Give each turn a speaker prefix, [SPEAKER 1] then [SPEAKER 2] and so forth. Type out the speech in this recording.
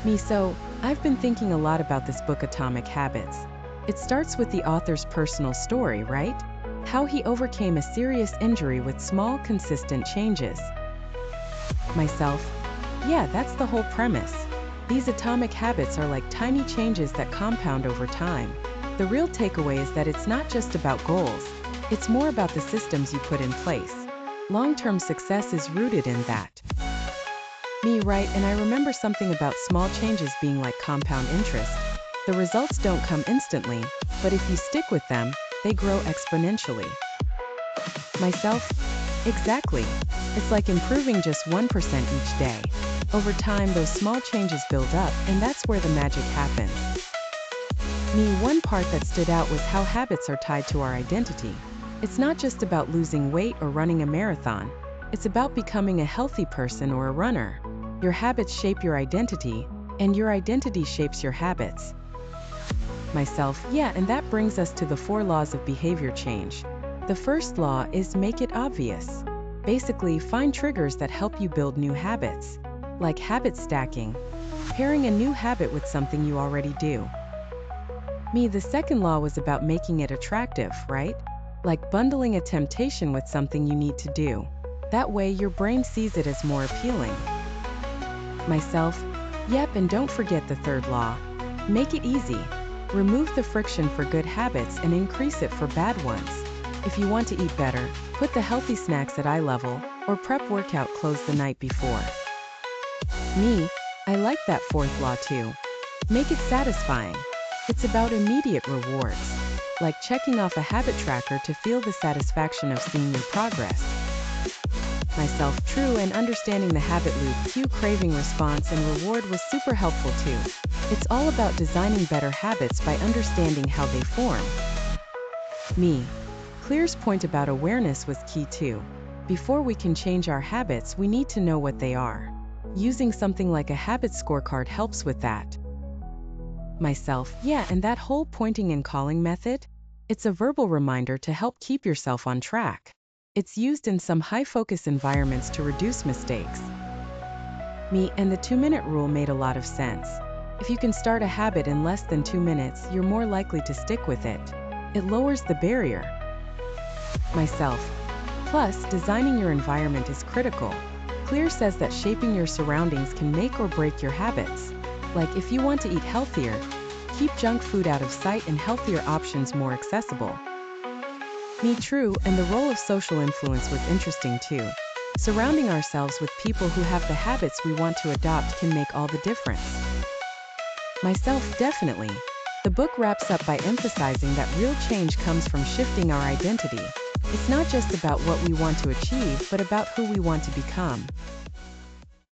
[SPEAKER 1] So I've been thinking a lot about this book, Atomic Habits. It starts with the author's personal story, right? How he overcame a serious injury with small, consistent changes. Myself, yeah, that's the whole premise. These atomic habits are like tiny changes that compound over time. The real takeaway is that it's not just about goals, it's more about the systems you put in place. Long-term success is rooted in that. Right, and I remember something about small changes being like compound interest. The results don't come instantly, but if you stick with them, they grow exponentially. Myself, exactly. It's like improving just 1% each day. Over time, those small changes build up, and that's where the magic happens. One part that stood out was how habits are tied to our identity. It's not just about losing weight or running a marathon. It's about becoming a healthy person or a runner. Your habits shape your identity, and your identity shapes your habits. Myself, yeah, and that brings us to the 4 laws of behavior change. The first law is make it obvious. Basically, find triggers that help you build new habits, like habit stacking, pairing a new habit with something you already do. The second law was about making it attractive, right? Like bundling a temptation with something you need to do. That way, your brain sees it as more appealing. Myself, yep, and don't forget the third law. Make it easy. Remove the friction for good habits and increase it for bad ones. If you want to eat better, put the healthy snacks at eye level, or prep workout clothes the night before. I like that fourth law too. Make it satisfying. It's about immediate rewards, like checking off a habit tracker to feel the satisfaction of seeing your progress. Myself, true, and understanding the habit loop, cue, craving, response, and reward was super helpful too. It's all about designing better habits by understanding how they form. Clear's point about awareness was key too. Before we can change our habits, we need to know what they are. Using something like a habit scorecard helps with that. Myself, yeah, and that whole pointing and calling method? It's a verbal reminder to help keep yourself on track. It's used in some high-focus environments to reduce mistakes. And the 2-minute rule made a lot of sense. If you can start a habit in less than 2 minutes, you're more likely to stick with it. It lowers the barrier. Myself. Plus, designing your environment is critical. Clear says that shaping your surroundings can make or break your habits. Like if you want to eat healthier, keep junk food out of sight and healthier options more accessible. True, and the role of social influence was interesting too. Surrounding ourselves with people who have the habits we want to adopt can make all the difference. Myself, definitely. The book wraps up by emphasizing that real change comes from shifting our identity. It's not just about what we want to achieve, but about who we want to become.